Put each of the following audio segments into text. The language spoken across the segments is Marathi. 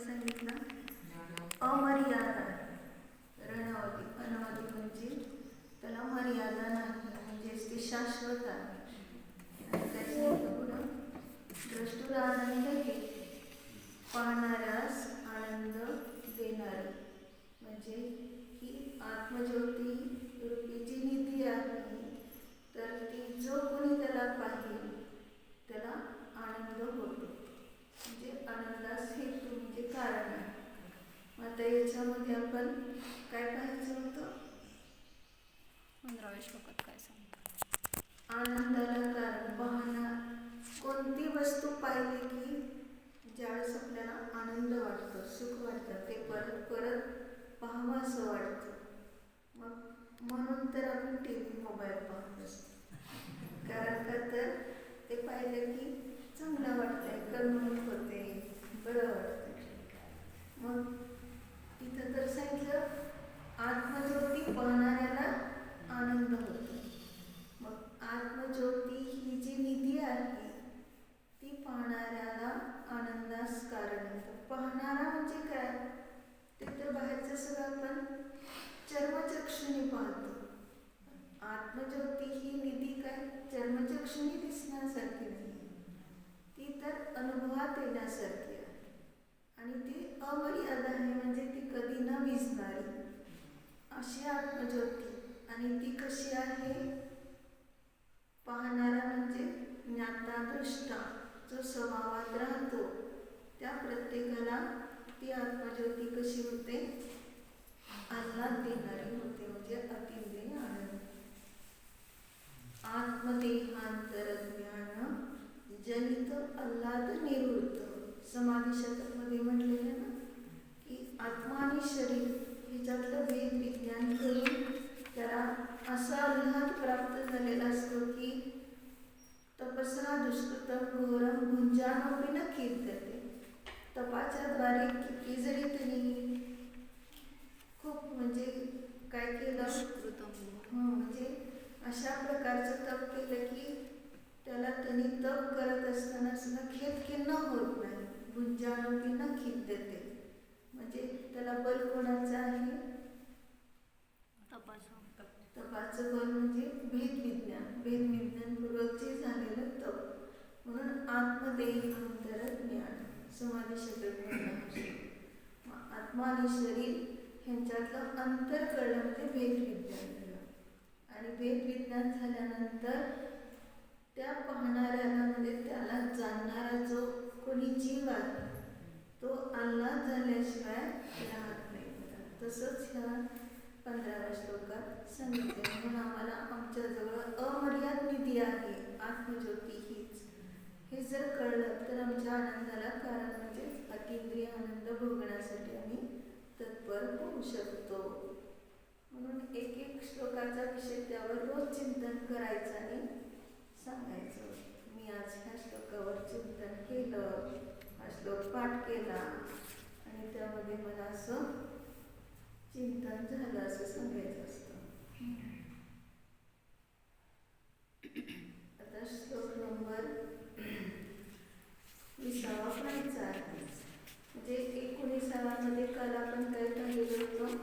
सांगितलं अमर्यादा. रणवती अनवधी म्हणजे त्याला मर्यादा नाही, म्हणजेच ते शाश्वत आहे. आणि काय सांगितलं पुढं, द्रष्टुला आनंद घे, पाहणाऱ्यास आनंद देणारी. म्हणजे ही आत्मज्योती रूपी जी निधी आहे, तर ती जो कोणी त्याला पाहिल त्याला आनंद होतो. म्हणजे आनंदास हेतू म्हणजे कारण आहे. आता याच्यामध्ये आपण काय पाहायचं होतं, 15व्या श्लोकात काय सांगतात, आनंदाला कारण पाहणार. कोणती वस्तू पाहिली की ज्यावेळेस आपल्याला आनंद वाटतो, सुख वाटतं, ते परत परत पाहावं असं वाटतं. मग म्हणून तर आपण टी व्ही मोबाईल पाहत असतो. कारण का तर ते पाहिलं की चांगलं वाटतंय, करमणूक होते, बरं वाटतं. मग इथं तर सांगितलं आत्मज्योती पाहणाऱ्याला आनंद होतो. मग आत्मज्योती ही जी निधी आहे ती पाहणाऱ्याला आनंदास कारण होतं. पाहणारा म्हणजे काय, ते तर बाहेरचं सगळं आपण चर्मचक्षुने पाहतो. आत्मज्योती ही निधी काय चर्मचक्षुने दिसण्यासारखी नाही, ती तर अनुभवात येण्यासारखी आहे. आणि ती अमर्यादा आहे, म्हणजे ती कधी न विझणारी अशी आत्मज्योती. आणि ती कशी आहे, पाहणारा म्हणजे ज्ञाता दृष्टा जो स्वभावात राहतो त्या प्रत्येकाला ती आत्मज्योती कशी होते, आल्हाद देणारी होते, म्हणजे अतिंद्रिय आनंद. आत्मदेहांतर ज्ञान जनित आल्हाद निवृत्त. समाधी शतकमध्ये म्हटलेलं ना की आत्मा आणि शरीर ह्याच्यातलं भेद विज्ञान करून त्याला असा आल्हाद प्राप्त झालेला असतो की तपसा दुष्कृतम घोरम भुंजानोपी न कीर्तते. तपाच्या द्वारे किती जरी त्यांनी खूप म्हणजे काय केलं, म्हणजे अशा प्रकारचं तप केलं की त्याला त्यांनी तप करत असताना सुद्धा खेदखिन्न होत नाही. भुंजानोपी न खिद्यते, म्हणजे त्याला बल कोणाचं आहे, तपाचं बल म्हणजे भेदविज्ञान, भेदविज्ञानपूर्वक जे झालेलं तप. म्हणून आत्मदेहांतर ज्ञान समाधी शतक. आत्मा आणि शरीर ह्यांच्यातलं अंतर कळलं म्हणजे भेदविज्ञान झालं. आणि भेदविज्ञान झाल्यानंतर त्या पाहणाऱ्याला म्हणजे त्याला जाणणारा जो कोणी जीव आहे तो आल्हाद झाल्याशिवाय राहत नाही. तसंच ह्या 15व्या श्लोकात सांगितले. म्हणून आम्हाला आमच्याजवळ अमर्याद निधी आहे आत्मज्योती हीच, हे जर कळलं तर आमच्या आनंदाला कारण म्हणजे अतिंद्रिय आनंद भोगण्यासाठी आम्ही तत्पर होऊ शकतो. म्हणून एक एक श्लोकाचा विषय त्यावर रोज चिंतन करायचं आणि सांगायचं, मी आज ह्या श्लोकावर चिंतन केलं, हा श्लोक पाठ केला आणि त्यामध्ये मला असं चिंतन झालं असं सांगायचं असतं. आता श्लोक नंबर 20 पाहायचा आहे. म्हणजे 19मध्ये काल आपण काय पाहिलं होतं,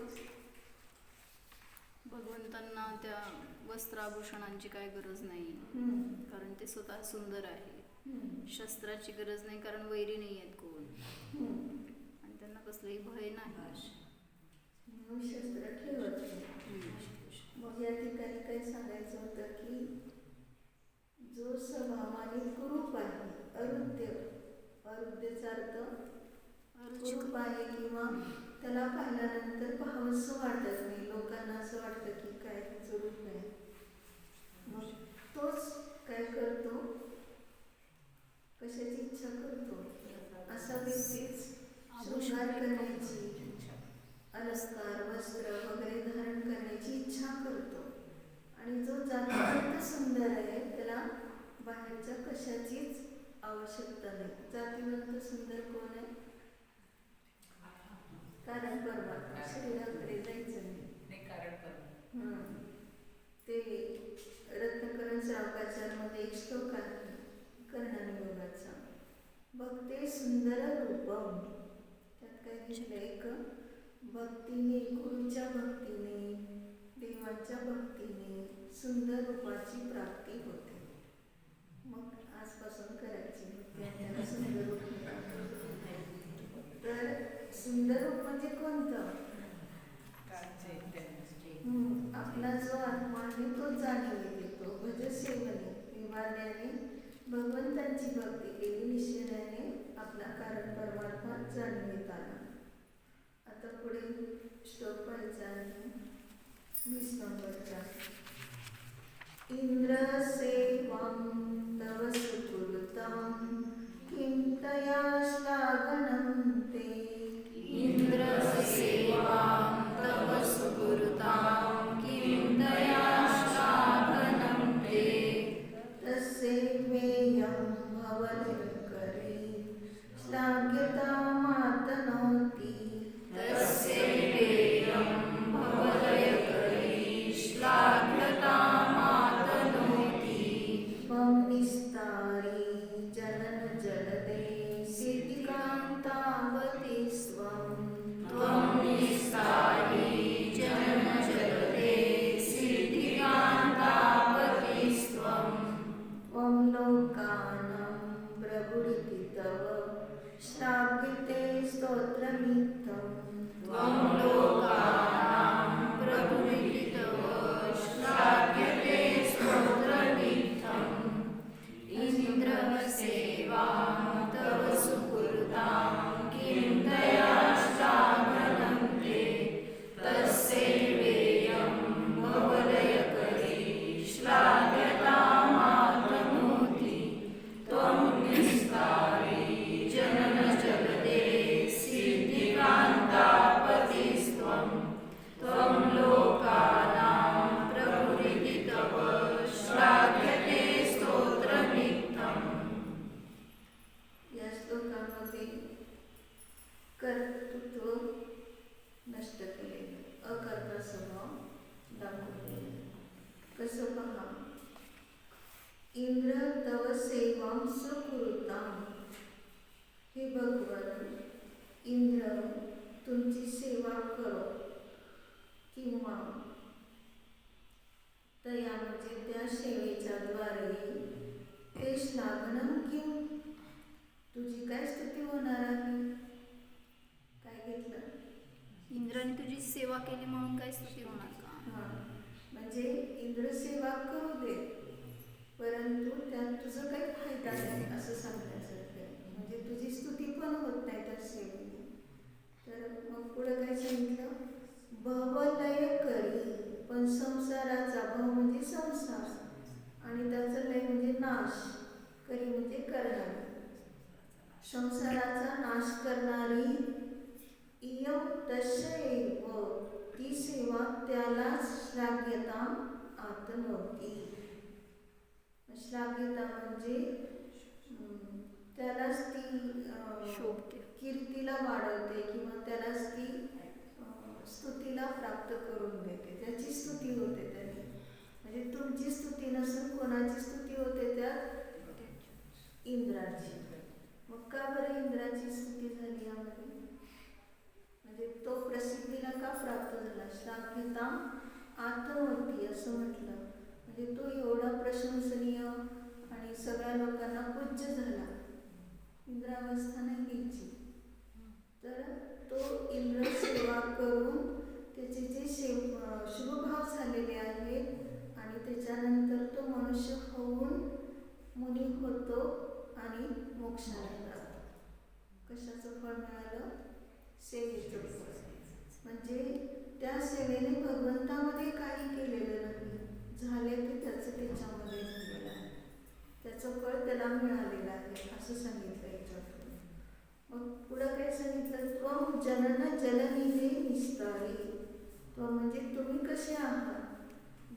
भगवंतांना त्या वस्त्राभूषणांची काय गरज नाही, कारण ते स्वतः सुंदर आहे. शस्त्राची गरज नाही, कारण वैरी नाही आहेत कोण, आणि त्यांना कसलंही भय नाही, म्हणून शस्त्र ठेवत नाही. मग या ठिकाणी काय सांगायचं होतं की जो स्वभावाने कुरूप आहे, अरुद्य, अरुद्यचा अर्थ कुरूप आहे किंवा त्याला पाहिल्यानंतर पाहावंसं वाटत नाही, लोकांना असं वाटतं की काय रूप नाही. मग तोच काय करतो, कशाची इच्छा करतो, असा व्यक्तीच शृंगार करण्याची, अलंकार वस्त्र वगैरे धारण करण्याची इच्छा करतो. आणि जो जातीवंत सुंदर आहे त्याला बाहेरच्या कशाचीच आवश्यकता नाही. जातीवंत सुंदर कोण आहे, कारण परमात्मा, शरीराकडे जायचं नाही, कारण ते रत्नकरण श्रावकाचारमध्ये एक श्लोक आहे कर्णनियोगाचा, बघते सुंदर रूपम, त्यात काय घेतलं एक भक्तीने, गुरुच्या भक्तीने, देवाच्या भक्तीने सुंदर रूपाची प्राप्ती होते. मग आजपासून करायची भक्ती आणि त्याला सुंदर रूप मिळालं. तर सुंदर रूप म्हणजे कोणतं? आपला जो आत्मा आहे तो जाणीव येतो. भज सेवने विवाद्याने भगवंतांची भक्ती केली, निश्चयाने आपला कारण परमात्मा जाणवीत आला. आता पुढे श्लोक 20 नंबरचा. इंद्र सेवां तव सुकृतं किं तया श्लाघनं ते. इंद्र सेवां तव सुकृतां किं तया श्लाघनं ते. तस्यैवेयं भवनकरी श्लाघ्यतामातनोति. तस्यैवेयं भवलयकरी श्लाघ्यतामातनोति. त्वं निस्तारी जनन जलदे सिद्धिकान्तावति स्वं. त्वं निस्तारी जननजलदे सिद्धिकान्तावति स्वं. त्वं लोकानां प्रभुरिति तव श्लाघ्यते स्तोत्रमित्थं. त्वं लोकानां प्रभुरिति तव श्लाघ्यते स्तोत्रमित्थम्. इंद्रः सेवां तव सुकृतां किं तया श्लाघनं ते. तस्यैवेयं भवलयकरी श्लाघ्यतामातनोति. त्वं निस्तारी जननजलदे सिद्धिकान्तापति स्वं. त्वं लोकानां प्रभुरिति तव श्लाघ्यते स्तोत्रमित्थम्. या श्लोकामध्ये कर्तृत्व नष्ट केले, अकर्ता स्वभाव दाखवले. कसं पहा, इंद्र तव सेवां सुकृतां. हे भगवान इंद्र तुमची सेवा करो, किंवा तया म्हणजे त्या सेवेच्या द्वारे ते श्लाघनं किं तुझी काय स्तुती होणार आहे. काय घेतलं? इंद्राने तुझी सेवा केली म्हणून काय स्तुती होणार का? म्हणजे इंद्र सेवा करू दे, परंतु त्यात तुझं काही फायदा नाही असं सांगण्यासारखं आहे. म्हणजे तुझी स्तुती पण होत नाही त्या सेवेने. तर मग पुढे काय सांगितलं? भवलय करी, पण संसाराचा भव म्हणजे संसार आणि त्याचा लय म्हणजे नाश, करी म्हणजे करणारी, संसाराचा नाश करणारी. इयं तस्यैव ती सेवा त्यालाच श्लाघ्यतां आतनोति. श्लाघ्यता म्हणजे त्यालाच ती शोभते, कीर्तीला वाढवते किंवा त्यालाच ती स्तुतीला प्राप्त करून देते. त्याची स्तुती होते त्याने. म्हणजे तुमची स्तुती नसून कोणाची स्तुती होते? त्या इंद्राची. मग का बरं इंद्राची स्तुती झाली यामध्ये? म्हणजे तो प्रसिद्धीला का प्राप्त झाला? श्लाघ्यतां आतनोति असं म्हटलं. म्हणजे तो एवढा प्रशंसनीय आणि सगळ्या लोकांना पूज्य झाला. इंद्रावस्था नाही घ्यायची. तर तो इंद्र सेवा करून त्याचे जे शुभभाव झालेले आहेत आणि त्याच्यानंतर तो मनुष्य होऊन मुनी होतो आणि मोक्षाला जातो. कशाचं फळ मिळालं? सेवेचं फळ. म्हणजे त्या सेवेने भगवंतामध्ये काही केलेलं नाही, झाले ते त्याचं त्याच्यामध्ये झालेलं आहे. त्याचं फळ त्याला मिळालेलं आहे असं सांगितलं याच्यातून. मग पुढं काय सांगितलं? त्वं जनन जलनिधे निस्तारी. त्वं म्हणजे तुम्ही कसे आहात?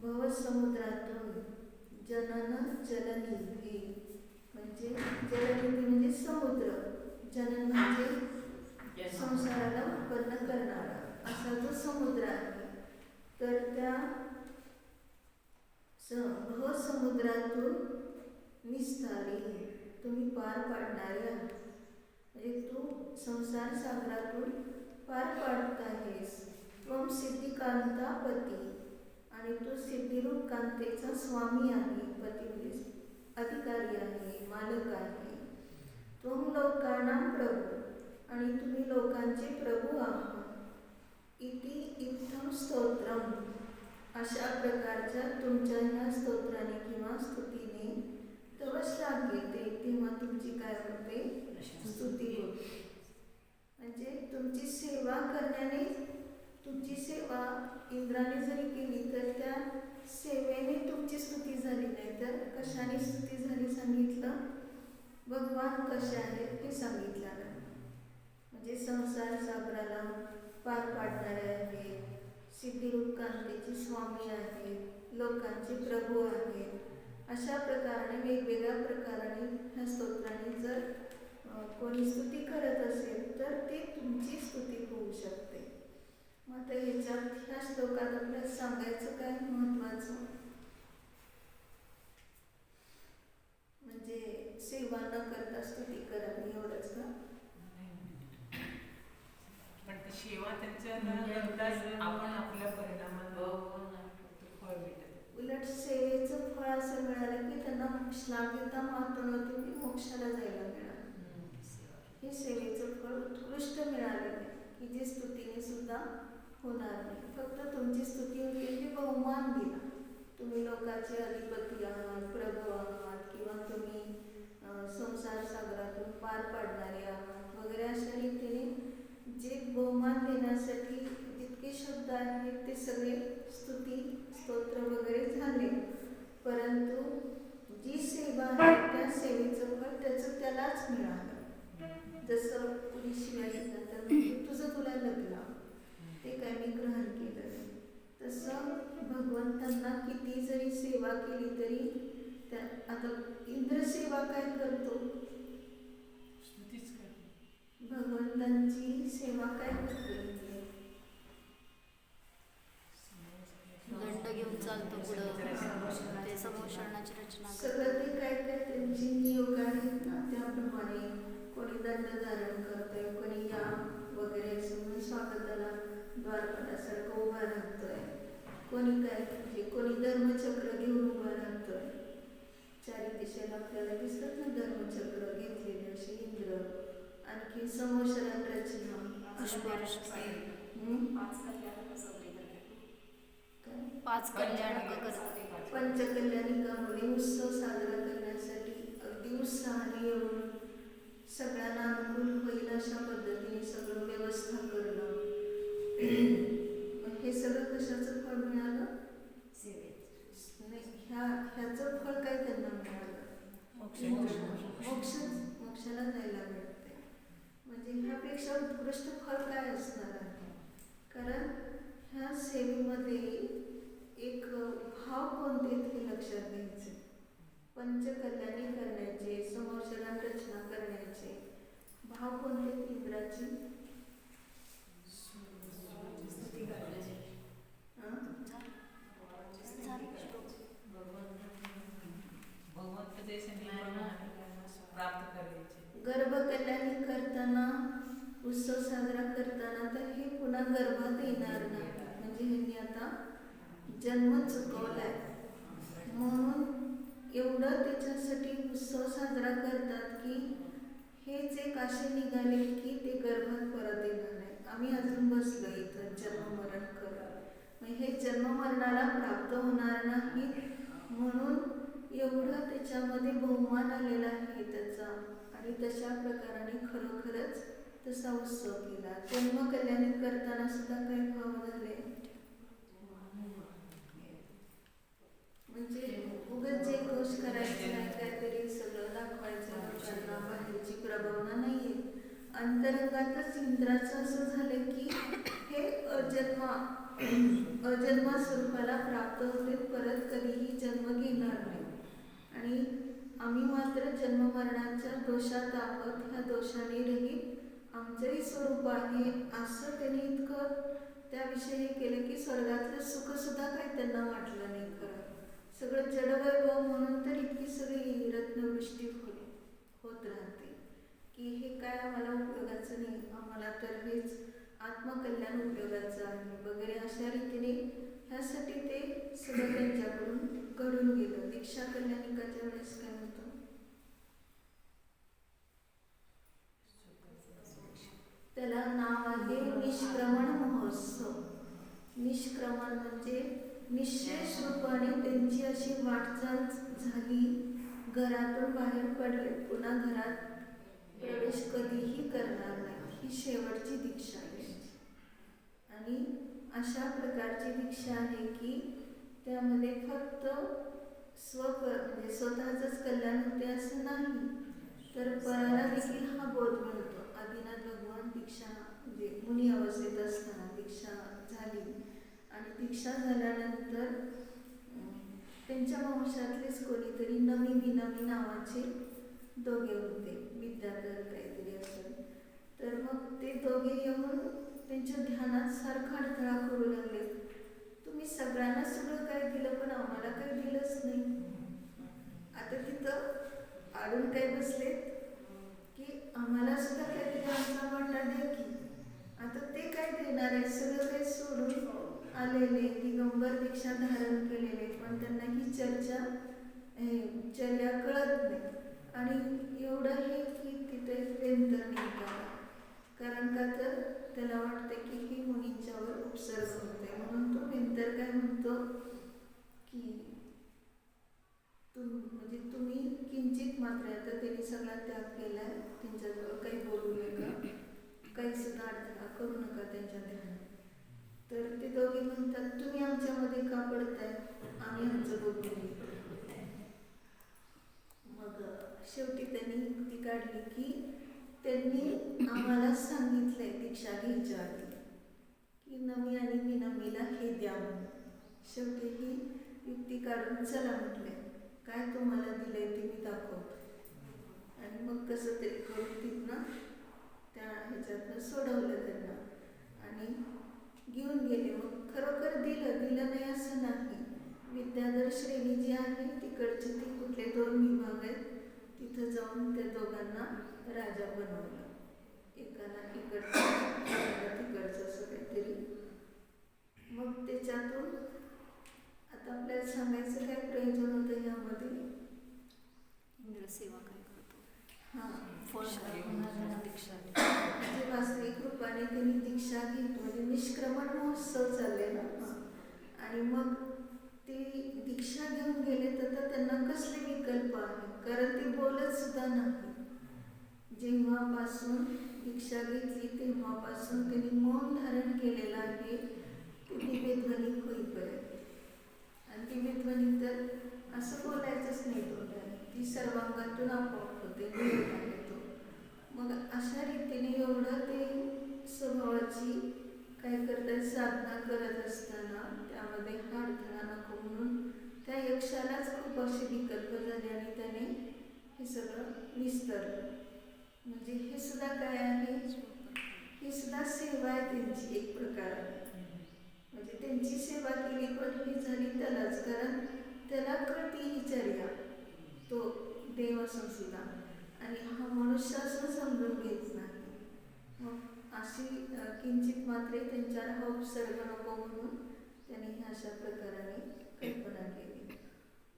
भवसमुद्रातून जनन जलनिधी म्हणजे जलनिधी म्हणजे समुद्र, जनन म्हणजे संसाराला उत्पन्न करणारा असा जो समुद्र आहे. तर त्या भवसमुद्रातून निस्तारी तुम्ही पार पाडणारे आहात. म्हणजे तू संसार सागरातून पार पाडत आहेस. त्वम सिद्धिकांता पती, आणि तू सिद्धिरूप कांतेचा स्वामी आहे. पती म्हणजे अधिकारी आहे, मालक आहे. त्वम लोकानां प्रभू, आणि तुम्ही लोकांचे प्रभू आहात. इति इत्थम स्तोत्रम, अशा प्रकारच्या तुमच्या ह्या स्तोत्राने किंवा स्तुतीने तव श्लाघ्यते, तेव्हा तुमची काय होते? स्तुती होते. म्हणजे तुमची सेवा करण्याने, तुमची सेवा इंद्राने जरी केली तर त्या सेवेने तुमची स्तुती झाली नाही, तर कशाने स्तुती झाली सांगितलं? भगवान कसे आहेत हे सांगितलं नाही. म्हणजे संसार सागराला पार पाडणारे आहेत, सिद्धिरूप कांतेचे स्वामी आहेत, लोकांचे प्रभू आहेत. अशा प्रकाराने वेगवेगळ्या प्रकाराने ह्या स्तोत्राने जर कोणी स्तुती करत असेल तर ते तुमची स्तुती होऊ शकते. मग आता ह्याच्यात ह्या श्लोकात आपल्याला सांगायचं काय महत्वाचं? म्हणजे सेवा न करता स्तुती करावी एवढंच का? पण ती सेवा त्यांच्या न करताच आपण आपल्या परिणामानं फळ भेटत. उलट सेवेचं फळ असं मिळालं की त्यांना श्लाघ्यता मात्र नव्हती की मोक्षाला जायला मिळालं. हे सेवेचं फळ उत्कृष्ट मिळालेलं आहे की जे स्तुतीने सुद्धा होणार नाही. फक्त तुमची स्तुती होती की बहुमान दिला. तुम्ही लोकांचे अधिपती आहात, प्रभू आहात, किंवा तुम्ही संसार सागरातून पार पाडणारे आहात वगैरे अशा रीतीने जे बहुमान देण्यासाठी जितके शब्द आहेत ते सगळे स्तुती स्तोत्र वगैरे झाले. परंतु जी सेवा आहे त्या सेवेचं फळ त्याचं त्यालाच मिळालं. जसं कुणी शिवाय नंतर तुझं तुला लग्न, ते काय मी ग्रहण केलं नाही, तसं भगवंतांना किती जरी सेवा केली तरी त्या आता इंद्र सेवा काय करतो? स्तुतीच करतो. भगवंतांची सेवा काय करतो? दंड घेऊन चालतो पुढं, ते समोषणाची रचना सगळं ते काय काय त्यांची नियोग आहेत ना त्याप्रमाणे. कोणी दंड धारण करतोय, कोणी या वगैरे समजून स्वागताला द्वारपालासारखं उभा राहतोय, कोणी काय म्हणजे कोणी धर्मचक्र घेऊन उभा राहतोय. चारी दिशेला आपल्याला दिसत ना धर्मचक्र घेतलेले असे इंद्र. आणखी समोषण रचना, पाच कल्याण करतात. पंचकल्याणिकामध्ये उत्सव साजरा करण्यासाठी अगदी उत्साहाने येऊन सगळ्यांना अनुकूल होईल अशा पद्धतीने सगळं व्यवस्था करणं. हे सगळं कशाचं फळ मिळालं? ह्याचं फळ काय त्यांना मिळालं? मोक्षाला जायला मिळते. म्हणजे ह्यापेक्षा उत्कृष्ट फळ काय असणार आहे? कारण ह्या सेवेमध्ये एक भाव कोणते हे लक्षात घ्यायचे. पंचकल्याणी करण्याचे, समोषणात रचना करण्याचे भाव कोणते? इंद्राची स्तुती करण्याचे, प्राप्त करायचे. गर्भकल्याणी करताना, उत्सव साजरा करताना तर हे पुन्हा गर्भात येणार नाही. म्हणजे ह्यांनी आता जन्म चुकवलाय म्हणून एवढं त्याच्यासाठी उत्सव साजरा करतात की हेच एक असे निघाले की ते गर्भात परत येणार नाही. आम्ही अजून बसलो इथं जन्ममरण करत, हे जन्ममरणाला प्राप्त होणार नाही म्हणून एवढं त्याच्यामध्ये बहुमान आलेला आहे त्याचा. आणि तशा प्रकाराने खरोखरच तसा उत्सव केला. जन्मकल्याणी करताना सुद्धा काही भाव झाले. म्हणजे उगाच जे घोष करायचे नाही, काहीतरी सगळं दाखवायचं लोकांना, बाहेरची प्रभावना नाहीये. अंतरंगातच इंद्राचं असं झालं की हे अजन्मा स्वरूपाला प्राप्त होते, परत कधीही जन्म घेणार नाही. आणि आम्ही मात्र जन्ममरणाच्या दोषात आहोत, ह्या दोषाने रहित आमचंही स्वरूप आहे असं त्यांनी इतकं त्याविषयी केलं की स्वर्गातलं सुख सुद्धा काही त्यांना वाटलं नाही. खरं सगळं जडवैभव म्हणून तर इतकी सगळी रत्नवृष्टी होत राहते की हे काय आम्हाला उपयोगाचं नाही, आम्हाला तर हेच आत्मकल्याण उपयोगाचं आहे वगैरे अशा रीतीने ह्यासाठी ते सगळं त्यांच्याकडून घडून गेलं. दीक्षा कल्याणिकाच्या वेळेस काय होतं, त्याला नाव आहे निष्क्रमण महोत्सव. निष्क्रमण म्हणजे निश्चेष रूपाने त्यांची अशी वाटचाल झाली, घरातून बाहेर पडले, पुन्हा घरात प्रवेश कधीही करणार नाही, ही शेवटची दीक्षा आहे. आणि अशा प्रकारची दीक्षा आहे की त्यामध्ये फक्त म्हणजे स्वतःचंच कल्याण होते असं नाही, तर पराला देखील हा बोध मिळतो. आदिनाथ भगवान दीक्षा म्हणजे मुनी अवस्थेत असताना दीक्षा झाली आणि दीक्षा झाल्यानंतर त्यांच्या वंशातलेच कोणीतरी नमी बिनमी नावाचे दोघे होते, विद्याधर काहीतरी असं. तर मग ते दोघे येऊन त्यांच्या ध्यानात सारखा अडथळा करू लागले. तुम्ही सगळ्यांना सगळं काय दिलं पण आम्हाला काही दिलंच नाही. आता तिथं आडून काय बसलेत की आम्हाला सुद्धा काहीतरी आमचा वाटा द्या की. आता ते काय देणार आहे, सगळं काही सोडून आलेले दिगंबर दीक्षा धारण केलेले, पण त्यांना ही चर्या कळत नाही. आणि एवढं हे की तिथे वेंतर निघाला, कारण का तर त्याला वाटते की ही मुनींच्यावर उपसर्ग होते, म्हणून तो वेंतर काय म्हणतो की म्हणजे तुम्ही किंचित मात्र, आता त्यांनी सगळा त्याग केलाय, त्यांच्याजवळ काही बोलू नका, काही सुद्धा अडथळा करू नका त्यांच्या ध्यानात. तर ते दोघे म्हणतात तुम्ही आमच्यामध्ये का पडताय, आम्ही आमचं बोलू नये. मग शेवटी त्यांनी युक्ती काढली की त्यांनी आम्हाला सांगितलंय दीक्षा घ्यायच्या आधी की नमी आणि विनमीला हे द्या म्हणून. शेवटी ही युक्ती काढून चला म्हटले, काय तुम्हाला दिलंय ते मी दाखवतो. आणि मग कसं तरी करून तिथनं त्या ह्याच्यातनं सोडवलं त्यांना आणि घेऊन गेले. मग खरोखर दिलं नाही असं नाही. विद्याधर श्रेणी जी आहे तिकडचे ते कुठले 2 विभाग आहेत, तिथं जाऊन त्या दोघांना राजा बनवलं. एकाला इकडचं एकाला तिकडचं असं काहीतरी. मग त्याच्यातून आता आपल्याला सांगायचं काय प्रयोजन होतं यामध्ये, इंद्रसेवा काय करतो, हां फळ दीक्षा म्हणजे वास्तविक रूपाने त्यांनी दीक्षा घेतली, म्हणजे निष्क्रमण महोत्सव चालले ना. आणि मग ते दीक्षा घेऊन गेले तर त्यांना कसले विकल्प आहे, कारण ते बोलत सुद्धा नाही. जेव्हापासून दीक्षा घेतली तेव्हापासून त्यांनी मौन धारण केलेलं आहे ते दिव्यध्वनी होईपर्यंत. आणि दिव्यध्वनी तर असं बोलायचंच नाही तोंडाने, ती सर्वांगातून आपोआप होते, तो. मग अशा रीतीने एवढं ते स्वभावाची काय करतात साधना करत असताना त्यामध्ये हा अडथळा नको म्हणून त्या यक्षालाच खूप असे विकल्प झाले आणि त्याने हे सगळं विस्तारलं. म्हणजे हे सुद्धा काय आहे, ही सुद्धा सेवा आहे त्यांची एक प्रकार. म्हणजे त्यांची सेवा केली पण ही झाली त्यालाच, कारण त्याला कळती ही चर्या, तो देव असून सुद्धा, आणि हा मनुष्य असून समजून घेत नाही. मग अशी किंचित मात्रे त्यांच्यावर हा उपसर्ग नको म्हणून त्यांनी अशा प्रकाराने कल्पना केली.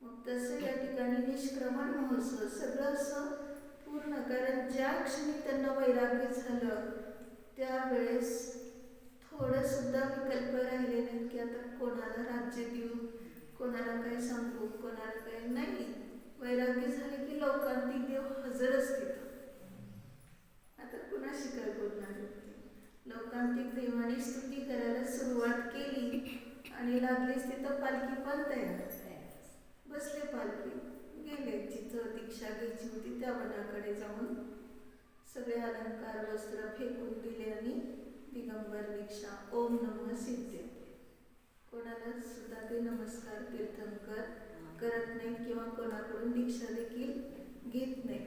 मग तसं या ठिकाणी निष्क्रमण महोत्सव सगळं असं पूर्ण, कारण ज्या क्षणी त्यांना वैराग्य झालं त्यावेळेस थोडं सुद्धा विकल्प राहिले नाहीत की आता कोणाला राज्य देऊ, कोणाला काय सांगू, कोणाला काय नाही. वैराग्य झाले की लोकांतिक देव हजरच तिथं. आता कुणाशी काय बोलणार होते, लोकांतिक देवाने स्तुती करायला सुरुवात केली आणि लागलीच तिथं पालखी पण तयार, बसले पालखी, गेले जिथं दीक्षा घ्यायची होती त्या वनाकडे जाऊन सगळे अलंकार वस्त्र फेकून दिले आणि दिगंबर दीक्षा ओम नमः सिद्धे. कोणाला सुद्धा ते नमस्कार तीर्थंकर करत नाहीत किंवा कोणाकडून दीक्षा देखील घेत नाही.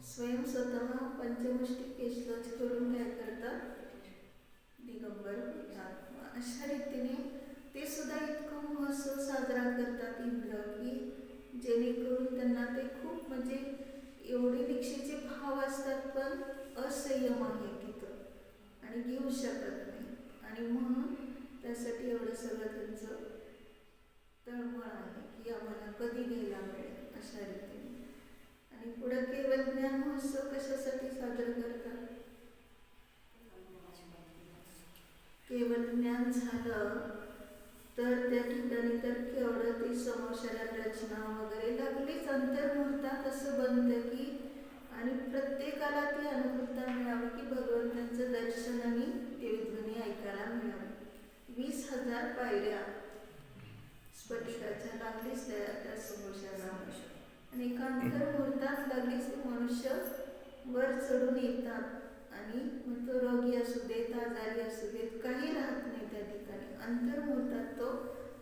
स्वयं स्वतः पंचमुष्टी केशलोच करून काय करतात, दिगंबर होतात. अशा रीतीने ते सुद्धा इतकं महोत्सव साजरा करतात इंद्र की जेणेकरून त्यांना ते खूप म्हणजे एवढे दीक्षेचे भाव असतात पण असंयम आहे तिथं. आणि घेऊ शकत नाही. आणि म्हणून त्यासाठी एवढं सगळं त्यांचं तळमळ आहे की आम्हाला कधी घ्यायला मिळेल अशा रीतीने. आणि पुढे केवळ ज्ञान महोत्सव कशासाठी साजरा करतात? केवळ ज्ञान झालं तर त्या ठिकाणी तर केवढं ती समोशरात रचना वगैरे लागलीच. अंतर्मुहूर्तात असं बनतं की आणि प्रत्येकाला ती अनुभूता मिळावी की भगवंतांचं दर्शन आणि देवध्वनी ऐकायला मिळावी. 20,000 पायऱ्या स्फटिकाच्या लागलीच त्या समोशाला. आणि एका अंतर्मुहूर्तात लागलीच ते मनुष्य वर चढून येतात. आणि मग तो रोगी असू देत, आजारी असू देत, काही राहत नाही त्या ठिकाणी. अंतर्मुहूर्तात तो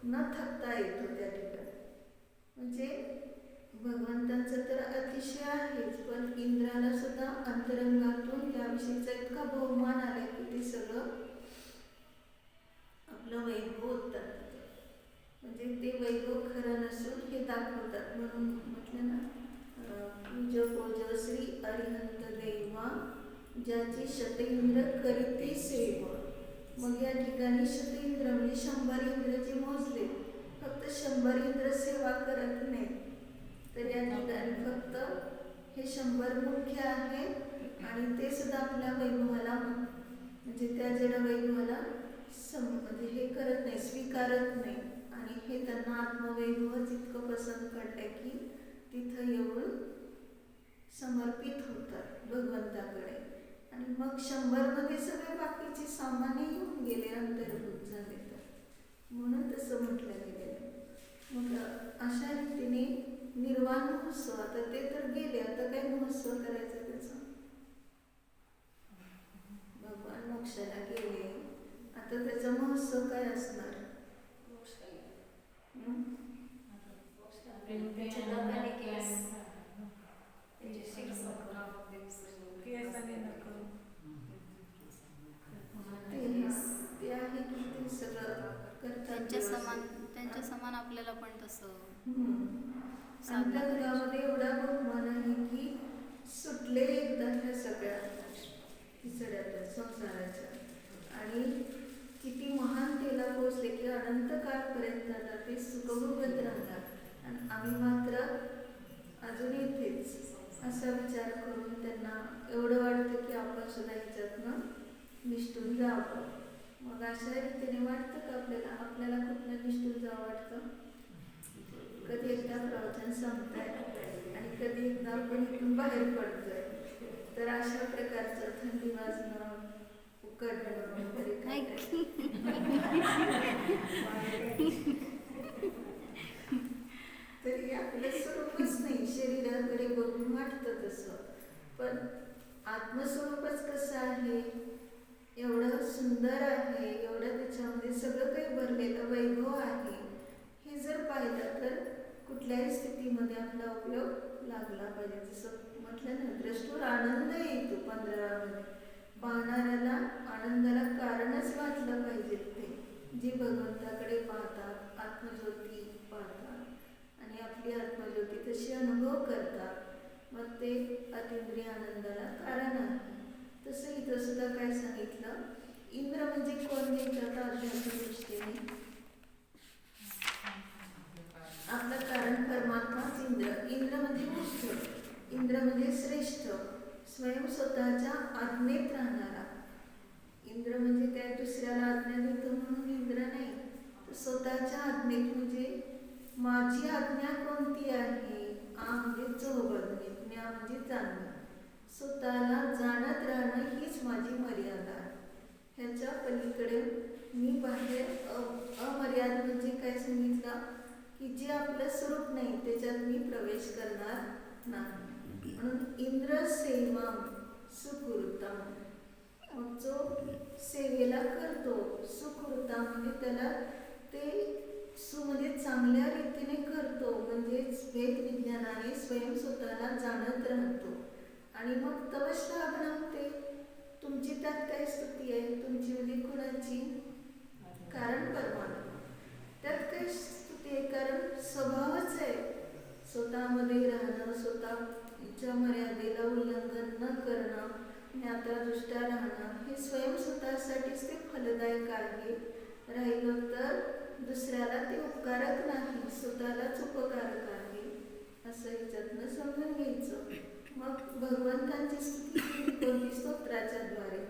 न थकता येतो त्या ठिकाणी. म्हणजे भगवंतांचं तर अतिशय आहेच, पण इंद्राला सुद्धा अंतरंगातून त्याविषयीचा इतका बहुमान आला की ते सगळं आपलं वैभव होतात. म्हणजे ते वैभव खरं नसून हे दाखवतात. म्हणून म्हटलं ना, पूज पूज श्री अरिहंत देवा ज्याची शतेंद्र करीती सेवा. मग या ठिकाणी शतेंद्र म्हणजे 100 इंद्र जे मोजले, फक्त 100 इंद्र सेवा करत नाही, तर या ठिकाणी फक्त हे 100 मुख्य आहेत. आणि ते सुद्धा आपल्या वैभवाला म्हणजे त्या जड वैभवाला म्हणजे हे करत नाही, स्वीकारत नाही. आणि हे त्यांना आत्मवैभवच इतकं पसंत पडलं की तिथं येऊन समर्पित होतात भगवंताकडे. आणि मग 100 मध्ये सगळे बाकीचे सामान्य येऊन गेले, अंतर्भूत झाले. तर म्हणून तसं म्हटलं गेलेलं. मग अशा रीतीने निर्वाण महोत्सव, आता ते तर गेले, आता काय महोत्सव करायचा त्याचा? भगवान मोक्षाला गेले, आता त्याचा महोत्सव काय असणार? ते आहे की ते सगळं करतात. त्यांच्या समान आपल्याला पण तसं अंतर्गामध्ये एवढा बहुमान आहे की सुटले एकदा ह्या सगळ्या पिचड्यातल्या संसाराच्या. आणि किती महान तेला पोचले की अनंत काळपर्यंत आता ते सुखभोगत राहणार. आणि आम्ही मात्र अजून इथेच असा विचार करून त्यांना एवढं वाटतं की आपण सुद्धा ह्याच्यातनं निष्ठून जावं. मग अशा रीतीने वाटतं का आपल्याला कुठलं निष्ठून जावं वाटतं? कधी एकदा प्रवचन संपतंय आणि कधी एकदा आपण इथून बाहेर पडतोय. तर अशा प्रकारचं थंडी वाजणं, उकडणं वगैरे तरी आपलं स्वरूपच नाही. शरीराकडे बघून वाटतं तसं, पण आत्मस्वरूपच कसं आहे, एवढं सुंदर आहे, एवढं त्याच्यामध्ये सगळं काही भरलेलं वैभव आहे. हे जर पाहिलं तर कुठल्याही स्थितीमध्ये आपला उपयोग लागला पाहिजे. जसं म्हटलं ना, द्रष्टूर आनंद येतो 15मध्ये, पाहणाऱ्याला आनंदाला कारणच वाटलं पाहिजे. ते जे भगवंताकडे पाहतात, आत्मज्योती पाहतात आणि आपली आत्मज्योती तशी अनुभव करतात, मग ते अतिंद्रिय आनंदाला कारण आहे. तसं इथं सुद्धा काय सांगितलं, इंद्र म्हणजे कोण विचारता आध्यात्मिक दृष्टीने? आपलं कारण परमात्माच इंद्र. इंद्र म्हणजे उच्च, इंद्र म्हणजे श्रेष्ठ, स्वयं स्वतःच्या आज्ञेत राहणारा. इंद्र म्हणजे काय दुसऱ्याला आज्ञा देतो म्हणून इंद्र नाही, तर स्वतःच्या आज्ञेत. म्हणजे माझी आज्ञा कोणती आहे? आ म्हणजे चौबंदी, ज्ञा म्हणजे जाणणं. स्वतःला जाणत राहणं हीच माझी मर्यादा आहे. ह्याच्या पलीकडे मी बाहेर अमर्याद म्हणजे काय सांगितलं की जे आपलं स्वरूप नाही त्याच्यात मी प्रवेश करणार नाही. म्हणून इंद्र सेवा सुकृतम. मग जो सेवेला करतो, सुकृता म्हणजे त्याला ते म्हणजे चांगल्या रीतीने करतो, म्हणजेच वेद विज्ञानाने स्वयं स्वतःला जाणत राहतो. आणि मग तवश्लाघनम, ते तुमची त्यात काय स्तुती आहे? तुमची म्हणजे कुणाची? कारण परमात्मा. त्यात काय स्तुती आहे? कारण स्वभावच आहे स्वतःमध्ये राहणं, स्वतःच्या मर्यादेला उल्लंघन न करणं. ज्ञात्यादृष्ट्या राहणं हे स्वयं स्वतःसाठीच ते फलदायक आहे. राहिलं तर दुसऱ्याला ते उपकारक नाही, स्वतःलाच उपकारक आहे असं याच्यातनं समजून घ्यायचं. मग भगवंतांची स्तुती केली कोणती? स्तोत्राच्या द्वारे.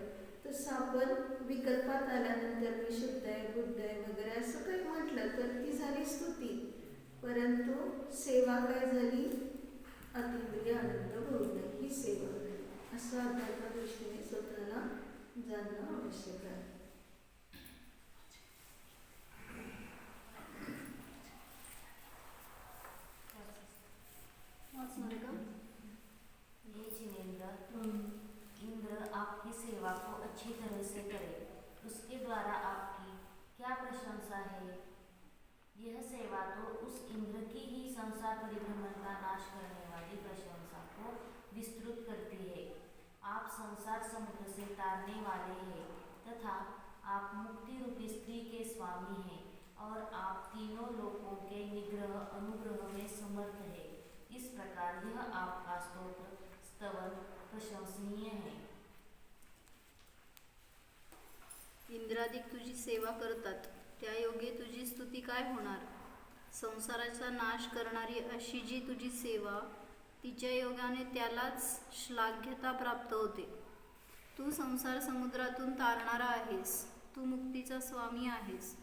तसं आपण विकल्पात आल्यानंतर मी शुद्ध आहे, बुद्ध आहे वगैरे असं काही म्हटलं तर ती झाली स्तुती, परंतु सेवा काय झाली? अतिंद्रिय आनंद भोगणे ही सेवा. असं अध्यात्म दृष्टीने स्वतःला जाणणं आवश्यक आहे. ये जिनेंद्र, इंद्र आपकी सेवा को अच्छी तरह से करे, उसके द्वारा आपकी क्या प्रशंसा है? यह सेवा तो उस इंद्र की ही संसार परिभ्रमण का नाश करने वाली प्रशंसा को विस्तृत करती है। आप संसार समुद्र से तारने वाले हैं तथा आप मुक्ति रूपी स्त्री के स्वामी हैं और आप तीनों लोकों के निग्रह अनुग्रह में समर्थ है। इस प्रकार यह आपका स्तोत्र स्तवन प्रशंसनीय है। इंद्रादिक तुझी सेवा करतात, त्या योगे तुझी स्तुती काय होणार? संसाराचा नाश करणारी अशी जी तुझी सेवा, तिच्या योगाने त्यालाच श्लाघ्यता प्राप्त होते. तू संसार समुद्रातून तारणारा आहेस, तू मुक्तीचा स्वामी आहेस,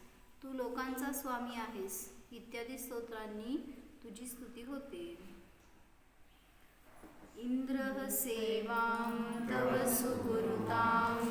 तू लोकांचा स्वामी आहेस इत्यादी स्तोत्रांनी तुझी स्तुती होते. इंद्रः सेवां तव सुकुरुतां